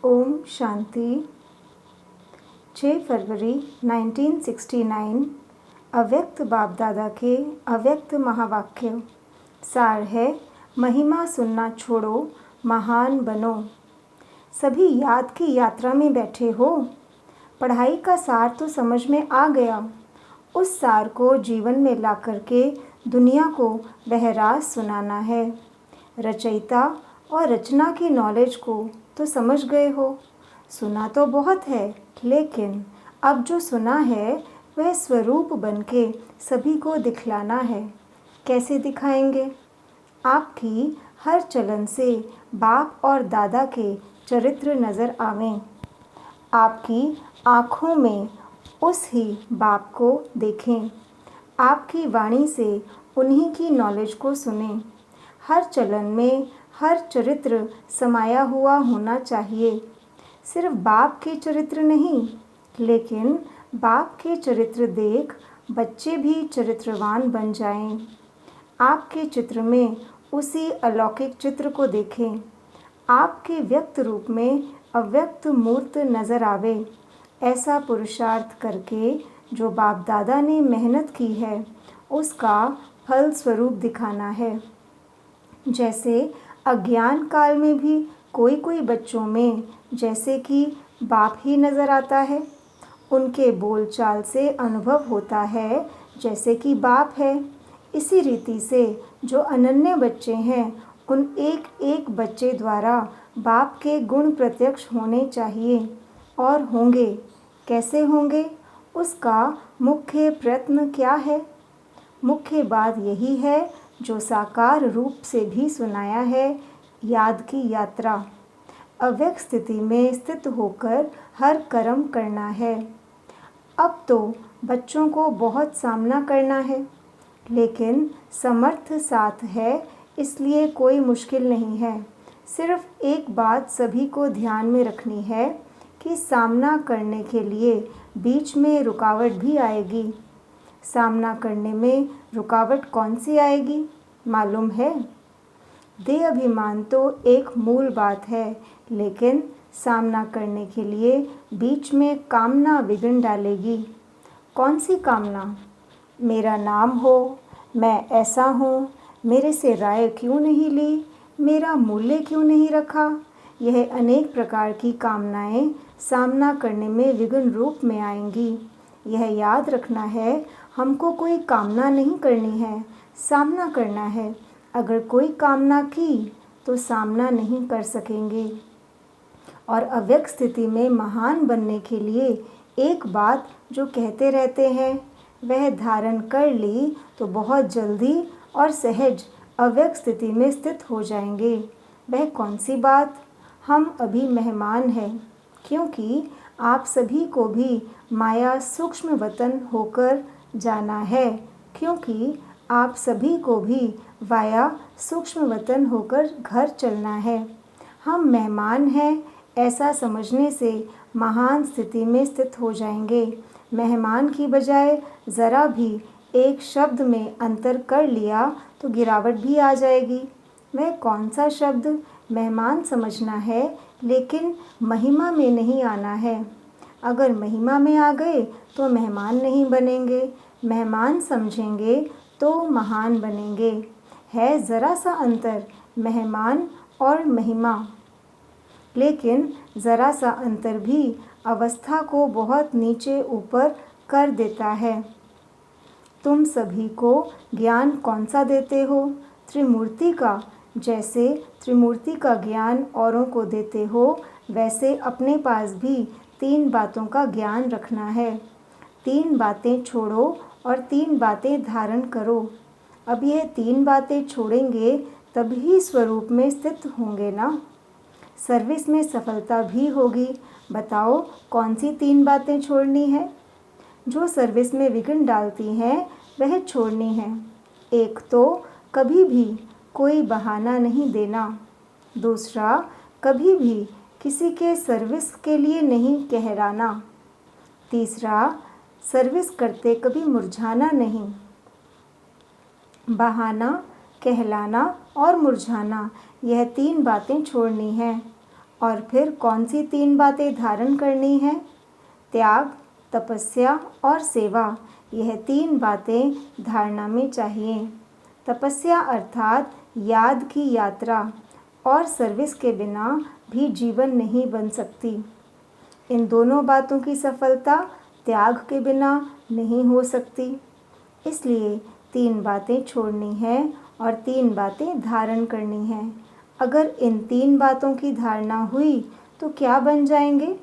ओम शांति। 6 फरवरी 1969 अव्यक्त बाप दादा के अव्यक्त महावाक्य। सार है, महिमा सुनना छोड़ो, महान बनो। सभी याद की यात्रा में बैठे हो। पढ़ाई का सार तो समझ में आ गया। उस सार को जीवन में ला करके दुनिया को वह राज सुनाना है। रचयिता और रचना की नॉलेज को तो समझ गए हो। सुना तो बहुत है, लेकिन अब जो सुना है वह स्वरूप बनके सभी को दिखलाना है। कैसे दिखाएंगे? आपकी हर चलन से बाप और दादा के चरित्र नज़र आवें। आपकी आँखों में उस ही बाप को देखें। आपकी वाणी से उन्हीं की नॉलेज को सुनें। हर चलन में हर चरित्र समाया हुआ होना चाहिए। सिर्फ बाप के चरित्र नहीं, लेकिन बाप के चरित्र देख बच्चे भी चरित्रवान बन जाएं। आपके चित्र में उसी अलौकिक चित्र को देखें। आपके व्यक्त रूप में अव्यक्त मूर्त नज़र आवे। ऐसा पुरुषार्थ करके जो बाप दादा ने मेहनत की है उसका फल स्वरूप दिखाना है। जैसे अज्ञान काल में भी कोई कोई बच्चों में जैसे कि बाप ही नज़र आता है। उनके बोलचाल से अनुभव होता है जैसे कि बाप है। इसी रीति से जो अनन्य बच्चे हैं उन एक एक बच्चे द्वारा बाप के गुण प्रत्यक्ष होने चाहिए और होंगे। कैसे होंगे? उसका मुख्य प्रयत्न क्या है? मुख्य बात यही है जो साकार रूप से भी सुनाया है, याद की यात्रा। अव्यक्त स्थिति में स्थित होकर हर कर्म करना है। अब तो बच्चों को बहुत सामना करना है, लेकिन समर्थ साथ है, इसलिए कोई मुश्किल नहीं है। सिर्फ एक बात सभी को ध्यान में रखनी है कि सामना करने के लिए बीच में रुकावट भी आएगी। सामना करने में रुकावट कौन सी आएगी मालूम है? देह अभिमान तो एक मूल बात है, लेकिन सामना करने के लिए बीच में कामना विघ्न डालेगी। कौन सी कामना? मेरा नाम हो, मैं ऐसा हूँ, मेरे से राय क्यों नहीं ली, मेरा मूल्य क्यों नहीं रखा। यह अनेक प्रकार की कामनाएं सामना करने में विघ्न रूप में आएंगी। यह याद रखना है, हमको कोई कामना नहीं करनी है, सामना करना है। अगर कोई कामना की तो सामना नहीं कर सकेंगे। और अव्यक्त स्थिति में महान बनने के लिए एक बात जो कहते रहते हैं वह धारण कर ली तो बहुत जल्दी और सहज अव्यक्त स्थिति में स्थित हो जाएंगे। वह कौन सी बात? हम अभी मेहमान हैं, क्योंकि आप सभी को भी माया सूक्ष्म वतन होकर जाना है, क्योंकि आप सभी को भी वाया सूक्ष्म वतन होकर घर चलना है। हम मेहमान हैं, ऐसा समझने से महान स्थिति में स्थित हो जाएंगे। मेहमान की बजाय ज़रा भी एक शब्द में अंतर कर लिया तो गिरावट भी आ जाएगी। वह कौन सा शब्द? मेहमान समझना है, लेकिन महिमा में नहीं आना है। अगर महिमा में आ गए तो मेहमान नहीं बनेंगे, मेहमान समझेंगे तो महान बनेंगे। है ज़रा सा अंतर मेहमान और महिमा, लेकिन ज़रा सा अंतर भी अवस्था को बहुत नीचे ऊपर कर देता है। तुम सभी को ज्ञान कौन सा देते हो? त्रिमूर्ति का। जैसे त्रिमूर्ति का ज्ञान औरों को देते हो, वैसे अपने पास भी 3 बातों का ज्ञान रखना है। 3 बातें छोड़ो और 3 बातें धारण करो। अब यह 3 बातें छोड़ेंगे तभी स्वरूप में स्थित होंगे ना। सर्विस में सफलता भी होगी। बताओ कौन सी 3 बातें छोड़नी है? जो सर्विस में विघ्न डालती हैं वह छोड़नी है। एक तो कभी भी कोई बहाना नहीं देना। दूसरा, कभी भी किसी के सर्विस के लिए नहीं कहराना। तीसरा, सर्विस करते कभी मुरझाना नहीं। बहाना, कहलाना और मुरझाना, यह 3 बातें छोड़नी हैं। और फिर कौन सी 3 बातें धारण करनी है? त्याग, तपस्या और सेवा। यह 3 बातें धारणा में चाहिए। तपस्या अर्थात याद की यात्रा और सर्विस के बिना भी जीवन नहीं बन सकती। इन दोनों बातों की सफलता त्याग के बिना नहीं हो सकती। इसलिए 3 बातें छोड़नी है और 3 बातें धारण करनी है। अगर इन 3 बातों की धारणा हुई तो क्या बन जाएंगे?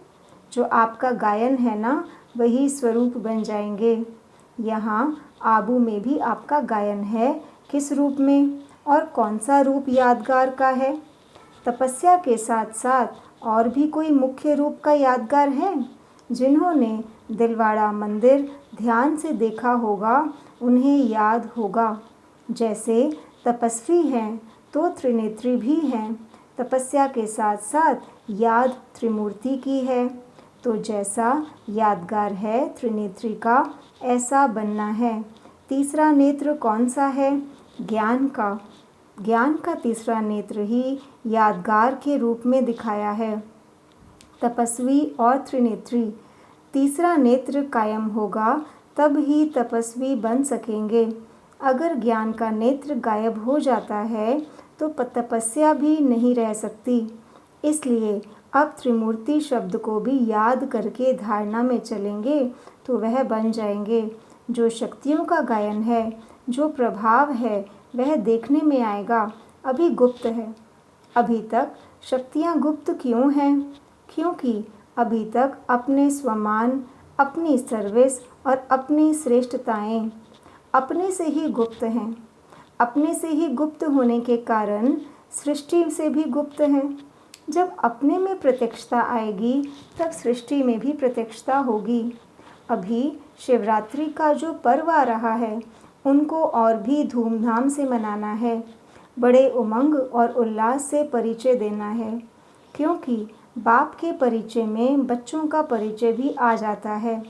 जो आपका गायन है ना, वही स्वरूप बन जाएंगे। यहाँ आबू में भी आपका गायन है। किस रूप में और कौन सा रूप यादगार का है? तपस्या के साथ साथ और भी कोई मुख्य रूप का यादगार है? जिन्होंने दिलवाड़ा मंदिर ध्यान से देखा होगा उन्हें याद होगा। जैसे तपस्वी हैं तो त्रिनेत्री भी हैं। तपस्या के साथ साथ याद त्रिमूर्ति की है। तो जैसा यादगार है त्रिनेत्री का, ऐसा बनना है। तीसरा नेत्र कौन सा है? ज्ञान का। ज्ञान का तीसरा नेत्र ही यादगार के रूप में दिखाया है। तपस्वी और त्रिनेत्री, तीसरा नेत्र कायम होगा तब ही तपस्वी बन सकेंगे। अगर ज्ञान का नेत्र गायब हो जाता है तो तपस्या भी नहीं रह सकती। इसलिए अब त्रिमूर्ति शब्द को भी याद करके धारणा में चलेंगे तो वह बन जाएंगे। जो शक्तियों का गायन है, जो प्रभाव है, वह देखने में आएगा, अभी गुप्त है। अभी तक शक्तियाँ गुप्त क्यों हैं? क्योंकि अभी तक अपने स्वमान, अपनी सर्विस और अपनी श्रेष्ठताएं अपने से ही गुप्त हैं। अपने से ही गुप्त होने के कारण सृष्टि से भी गुप्त हैं। जब अपने में प्रत्यक्षता आएगी तब सृष्टि में भी प्रत्यक्षता होगी। अभी शिवरात्रि का जो पर्व आ रहा है उनको और भी धूमधाम से मनाना है। बड़े उमंग और उल्लास से परिचय देना है, क्योंकि बाप के परिचय में बच्चों का परिचय भी आ जाता है।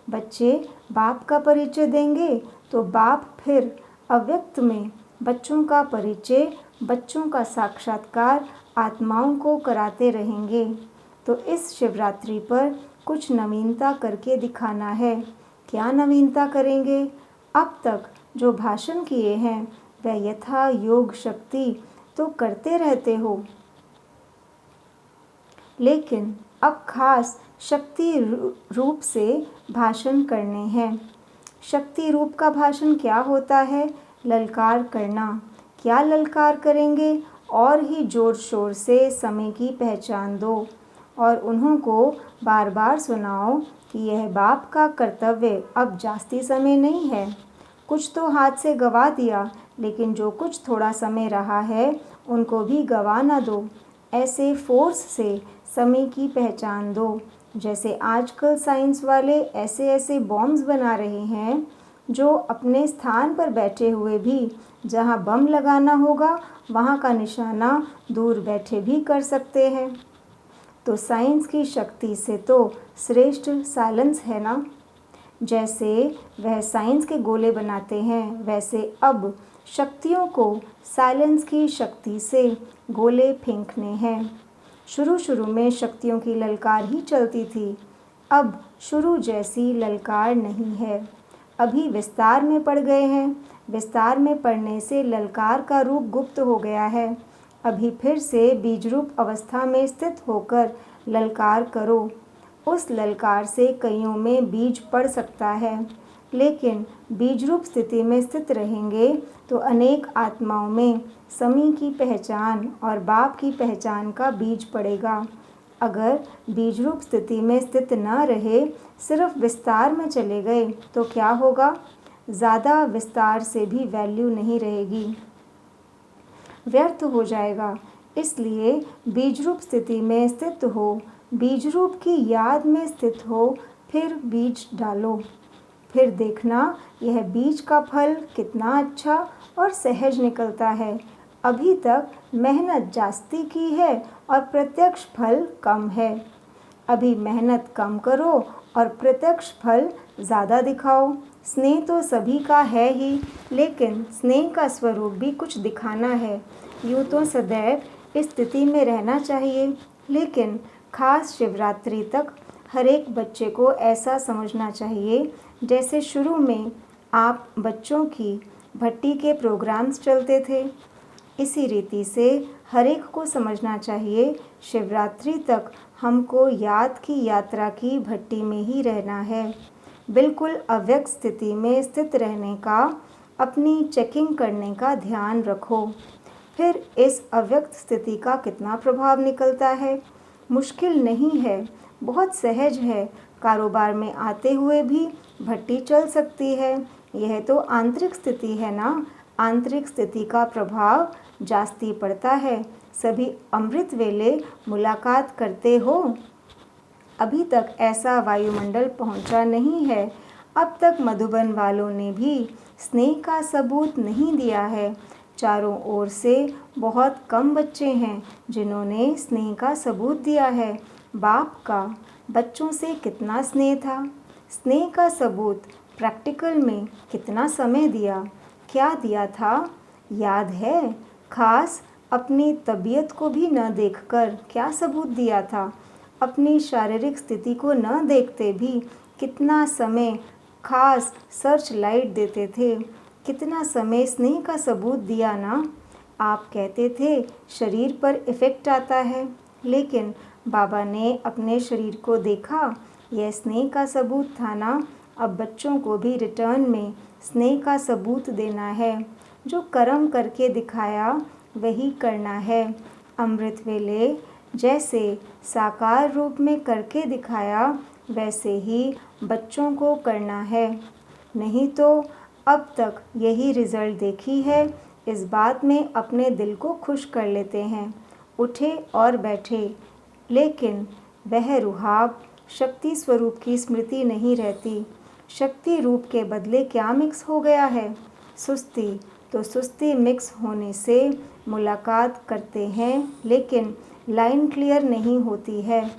बच्चे बाप का परिचय देंगे तो बाप फिर अव्यक्त में बच्चों का परिचय, बच्चों का साक्षात्कार आत्माओं को कराते रहेंगे। तो इस शिवरात्रि पर कुछ नवीनता करके दिखाना है। क्या नवीनता करेंगे? अब तक जो भाषण किए हैं वह यथा योग शक्ति तो करते रहते हो, लेकिन अब खास शक्ति रूप से भाषण करने हैं। शक्ति रूप का भाषण क्या होता है? ललकार करना। क्या ललकार करेंगे? और ही जोर शोर से समय की पहचान दो और उन्हों को बार बार सुनाओ कि यह बाप का कर्तव्य अब जास्ती समय नहीं है। कुछ तो हाथ से गवा दिया, लेकिन जो कुछ थोड़ा समय रहा है उनको भी गवा ना दो। ऐसे फोर्स से समय की पहचान दो। जैसे आजकल साइंस वाले ऐसे ऐसे बॉम्ब्स बना रहे हैं जो अपने स्थान पर बैठे हुए भी जहां बम लगाना होगा वहां का निशाना दूर बैठे भी कर सकते हैं। तो साइंस की शक्ति से तो श्रेष्ठ साइलेंस है ना। जैसे वह साइंस के गोले बनाते हैं, वैसे अब शक्तियों को साइलेंस की शक्ति से गोले फेंकने हैं। शुरू शुरू में शक्तियों की ललकार ही चलती थी, अब शुरू जैसी ललकार नहीं है। अभी विस्तार में पड़ गए हैं। विस्तार में पड़ने से ललकार का रूप गुप्त हो गया है। अभी फिर से बीज रूप अवस्था में स्थित होकर ललकार करो। उस ललकार से कईयों में बीज पड़ सकता है, लेकिन बीज रूप स्थिति में स्थित रहेंगे तो अनेक आत्माओं में समी की पहचान और बाप की पहचान का बीज पड़ेगा। अगर बीज रूप स्थिति में स्थित न रहे, सिर्फ विस्तार में चले गए तो क्या होगा? ज़्यादा विस्तार से भी वैल्यू नहीं रहेगी, व्यर्थ हो जाएगा। इसलिए बीज रूप स्थिति में स्थित हो, बीज रूप की याद में स्थित हो, फिर बीज डालो। फिर देखना यह बीज का फल कितना अच्छा और सहज निकलता है। अभी तक मेहनत जास्ती की है और प्रत्यक्ष फल कम है। अभी मेहनत कम करो और प्रत्यक्ष फल ज़्यादा दिखाओ। स्नेह तो सभी का है ही, लेकिन स्नेह का स्वरूप भी कुछ दिखाना है। यूँ तो सदैव इस स्थिति में रहना चाहिए, लेकिन खास शिवरात्रि तक हर एक बच्चे को ऐसा समझना चाहिए जैसे शुरू में आप बच्चों की भट्टी के प्रोग्राम्स चलते थे। इसी रीति से हर एक को समझना चाहिए शिवरात्रि तक हमको याद की यात्रा की भट्टी में ही रहना है। बिल्कुल अव्यक्त स्थिति में स्थित रहने का, अपनी चेकिंग करने का ध्यान रखो। फिर इस अव्यक्त स्थिति का कितना प्रभाव निकलता है? मुश्किल नहीं है, बहुत सहज है। कारोबार में आते हुए भी भट्टी चल सकती है। यह तो आंतरिक स्थिति है ना। आंतरिक स्थिति का प्रभाव जास्ती पड़ता है। सभी अमृत वेले मुलाकात करते हो। अभी तक ऐसा वायुमंडल पहुंचा नहीं है। अब तक मधुबन वालों ने भी स्नेह का सबूत नहीं दिया है। चारों ओर से बहुत कम बच्चे हैं जिन्होंने स्नेह का सबूत दिया है। बाप का बच्चों से कितना स्नेह था। स्नेह का सबूत प्रैक्टिकल में कितना समय दिया, क्या दिया था, याद है? खास अपनी तबीयत को भी न देखकर क्या सबूत दिया था। अपनी शारीरिक स्थिति को न देखते भी कितना समय खास सर्च लाइट देते थे। कितना समय स्नेह का सबूत दिया ना। आप कहते थे शरीर पर इफ़ेक्ट आता है, लेकिन बाबा ने अपने शरीर को देखा, यह स्नेह का सबूत था ना। अब बच्चों को भी रिटर्न में स्नेह का सबूत देना है। जो कर्म करके दिखाया वही करना है। अमृत वेले जैसे साकार रूप में करके दिखाया वैसे ही बच्चों को करना है। नहीं तो अब तक यही रिज़ल्ट देखी है। इस बात में अपने दिल को खुश कर लेते हैं, उठे और बैठे, लेकिन वह रुहाब शक्ति स्वरूप की स्मृति नहीं रहती। शक्ति रूप के बदले क्या मिक्स हो गया है? सुस्ती। तो सुस्ती मिक्स होने से मुलाकात करते हैं, लेकिन लाइन क्लियर नहीं होती है।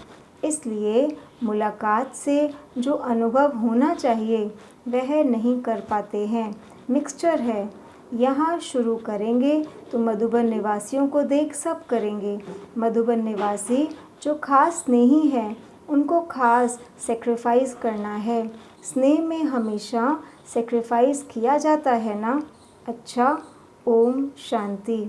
इसलिए मुलाकात से जो अनुभव होना चाहिए वह नहीं कर पाते हैं। मिक्सचर है। यहाँ शुरू करेंगे तो मधुबन निवासियों को देख सब करेंगे। मधुबन निवासी जो खास स्नेही हैं उनको खास सेक्रीफाइस करना है। स्नेह में हमेशा सेक्रीफाइस किया जाता है ना। अच्छा, ओम शांति।